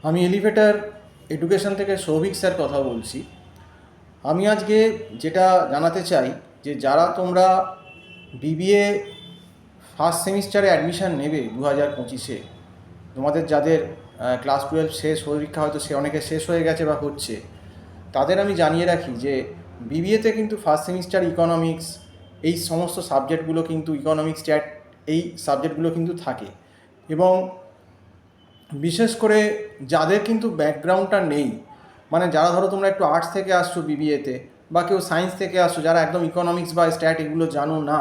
আমি elevator education থেকে Souvik sir কথা বলছি। আমি আজকে যেটা জানাতে চাই যে যারা তোমরা বিবিএ ফার্স্ট সেমিস্টারে অ্যাডমিশান নেবে 2025-এ, তোমাদের যাদের ক্লাস 12 শেষ পরীক্ষা হয়তো সে অনেকে শেষ হয়ে গেছে বা হচ্ছে, তাদের আমি জানিয়ে রাখি যে বিবিএতে কিন্তু ফার্স্ট সেমিস্টার ইকোনমিক্স, এই সমস্ত সাবজেক্টগুলো কিন্তু ইকোনমিক্স স্ট্যাট, এই সাবজেক্টগুলো কিন্তু থাকে। এবং বিশেষ করে যাদের কিন্তু ব্যাকগ্রাউন্ডটা নেই, মানে যারা ধরো তোমরা একটু আর্টস থেকে আসছো বিবিএতে, বা কেউ সায়েন্স থেকে আসছো, যারা একদম ইকোনমিক্স বা স্ট্যাট এগুলো জানো না,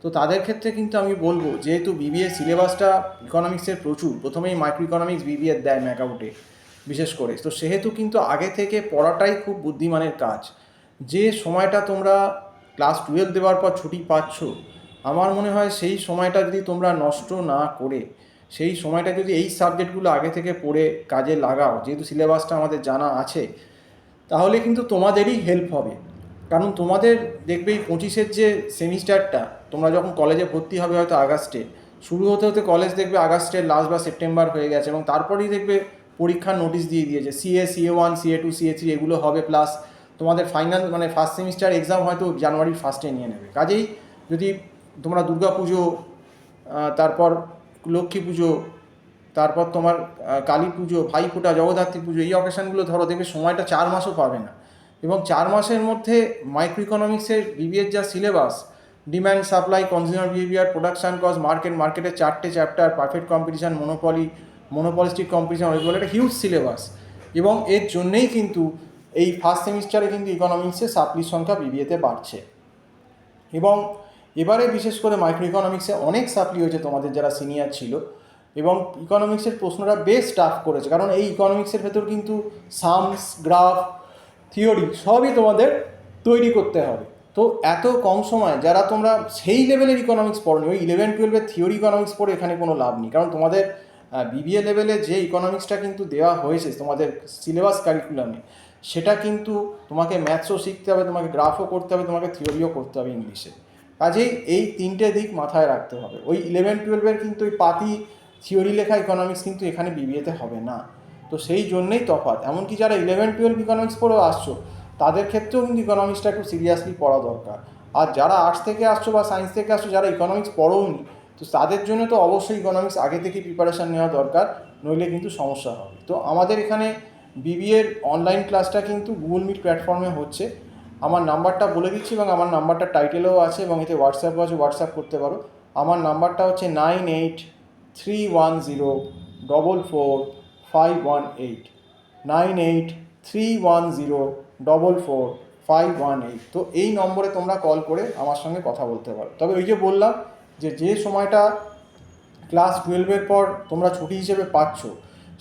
তো তাদের ক্ষেত্রে কিন্তু আমি বলবো, যেহেতু বিবিএ সিলেবাসটা ইকোনমিক্সের প্রচুর, প্রথমেই মাইক্রো ইকোনমিক্স বিবিএ দেয় ম্যাকআউটে বিশেষ করে, তো সেহেতু কিন্তু আগে থেকে পড়াটাই খুব বুদ্ধিমানের কাজ। যে সময়টা তোমরা ক্লাস 12 দেওয়ার পর ছুটি পাচ্ছ, আমার মনে হয় সেই সময়টা যদি তোমরা নষ্ট না করে সেই সময়টা যদি এই সাবজেক্টগুলো আগে থেকে পড়ে কাজে লাগাও, যেহেতু সিলেবাসটা আমাদের জানা আছে, তাহলে কিন্তু তোমাদেরই হেল্প হবে। কারণ তোমাদের দেখবে এই 25-এর যে সেমিস্টারটা, তোমরা যখন কলেজে ভর্তি হবে হয়তো আগস্টে, শুরু হতে হতে কলেজ দেখবে আগস্টের লাস্ট বা সেপ্টেম্বর হয়ে গেছে, এবং তারপরেই দেখবে পরীক্ষার নোটিশ দিয়ে দিয়েছে। CA 1 CA 2 CA 3 এগুলো হবে, প্লাস তোমাদের ফাইনাল মানে ফার্স্ট সেমিস্টার এক্সাম হয়তো জানুয়ারির ফার্স্টে নিয়ে নেবে। কাজেই যদি তোমরা দুর্গা পুজো, তারপর লক্ষ্মী পুজো, তারপর তোমার কালী পুজো, ভাইফোঁটা, জগদ্ধাত্রী পুজো, এই অকেশানগুলো ধরো, দেখবে সময়টা 4 মাসও পাবে না। এবং 4 মাসের মধ্যে মাইক্রো ইকোনমিক্সের বিবিএর যা সিলেবাস, demand supply, consumer behaviour, production cost, মার্কেটের 4টে chapter, perfect competition, monopolistic competition, বলে একটা হিউজ সিলেবাস। এবং এর জন্যেই কিন্তু এই ফার্স্ট সেমিস্টারে কিন্তু ইকোনমিক্সের সাপ্লির সংখ্যা বিবিএতে বাড়ছে। এবং এবারে বিশেষ করে মাইক্রো ইকোনমিক্সে অনেক সাপ্লি হয়েছে তোমাদের যারা সিনিয়র ছিল, এবং ইকোনমিক্সের প্রশ্নটা বেশ টাফ করেছে, কারণ এই ইকোনমিক্সের ভেতর কিন্তু সামস, গ্রাফ, থিওরি সবই তোমাদের তৈরি করতে হবে। তো এত কম সময় যারা তোমরা সেই লেভেলের ইকোনমিক্স পড়ো, ওই 11-12-এর থিওরি ইকোনমিক্স পড়ে এখানে কোনো লাভ নেই। কারণ তোমাদের বিবিএ লেভেলে যে ইকোনমিক্সটা কিন্তু দেওয়া হয়েছে তোমাদের সিলেবাস কারিকুলামে, সেটা কিন্তু তোমাকে ম্যাথসও শিখতে হবে, তোমাকে গ্রাফও করতে হবে, তোমাকে থিওরিও করতে হবে ইংলিশে। কাজেই এই 3টে দিক মাথায় রাখতে হবে। ওই 11-12-এর কিন্তু ওই পাতি থিওরি লেখা ইকোনমিক্স কিন্তু এখানে বিবিএতে হবে না। তো সেই জন্যেই তফাৎ। এমনকি যারা 11-12 ইকোনমিক্স পড়েও আসছো, তাদের ক্ষেত্রেও কিন্তু ইকোনমিক্সটা একটু সিরিয়াসলি পড়া দরকার। আর যারা আর্টস থেকে আসছো বা সায়েন্স থেকে আসছো, যারা ইকোনমিক্স পড়োনি, তো তাদের জন্য তো অবশ্যই ইকোনমিক্স আগে থেকে প্রিপারেশান নেওয়া দরকার, নইলে কিন্তু সমস্যা হবে। তো আমাদের এখানে বিবিএর অনলাইন ক্লাসটা কিন্তু গুগল মিট প্ল্যাটফর্মে হচ্ছে। আমার নাম্বারটা বলে দিচ্ছি, এবং আমার নাম্বারটা টাইটেলেও আছে, এবং এতে হোয়াটসঅ্যাপও আছে, হোয়াটসঅ্যাপ করতে পারো। আমার নাম্বারটা হচ্ছে 9831044518, 9831044518। তো এই নম্বরে তোমরা কল করে আমার সঙ্গে কথা বলতে পারো। তবে ওই যে বললাম, যে সময়টা ক্লাস 12-এর পর তোমরা ছুটি হিসেবে পাচ্ছ,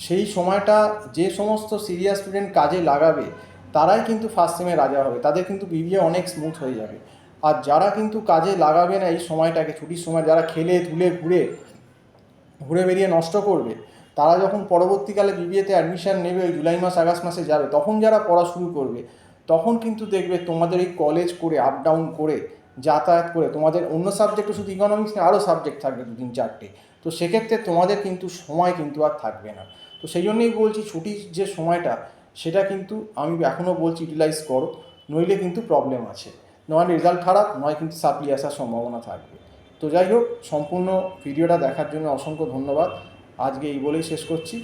সেই সময়টা যে সমস্ত সিরিয়াস স্টুডেন্ট কাজে লাগাবে, তারাই কিন্তু ফার্স্ট সেমে রাজা হবে, তাদের কিন্তু বিবিএ অনেক স্মুথ হয়ে যাবে। আর যারা কিন্তু কাজে লাগাবে না এই সময়টাকে, ছুটির সময় যারা খেলে ধুলে ঘুরে বেরিয়ে নষ্ট করবে, তারা যখন পরবর্তীকালে বিবিএতে অ্যাডমিশান নেবে, ওই জুলাই মাস আগস্ট মাসে যাবে, তখন যারা পড়া শুরু করবে, তখন কিন্তু দেখবে তোমাদের এই কলেজ করে আপ ডাউন করে যাতায়াত করে তোমাদের অন্য সাবজেক্টও, শুধু ইকোনমিক্স না আরও সাবজেক্ট থাকবে 2-3-4টে। তো সেক্ষেত্রে তোমাদের কিন্তু সময় কিন্তু আর থাকবে না। তো সেই জন্যই বলছি, ছুটির যে সময়টা, সেটা কিন্তু আমি এখনও বলছি ইউটিলাইজ করো, নইলে কিন্তু প্রবলেম আছে। নয় রেজাল্ট খারাপ, নয় কিন্তু সাপ্লি আসার সম্ভাবনা থাকবে। তো যাই হোক, সম্পূর্ণ ভিডিওটা দেখার জন্য অসংখ্য ধন্যবাদ। আজকে এই বলেই শেষ করছি।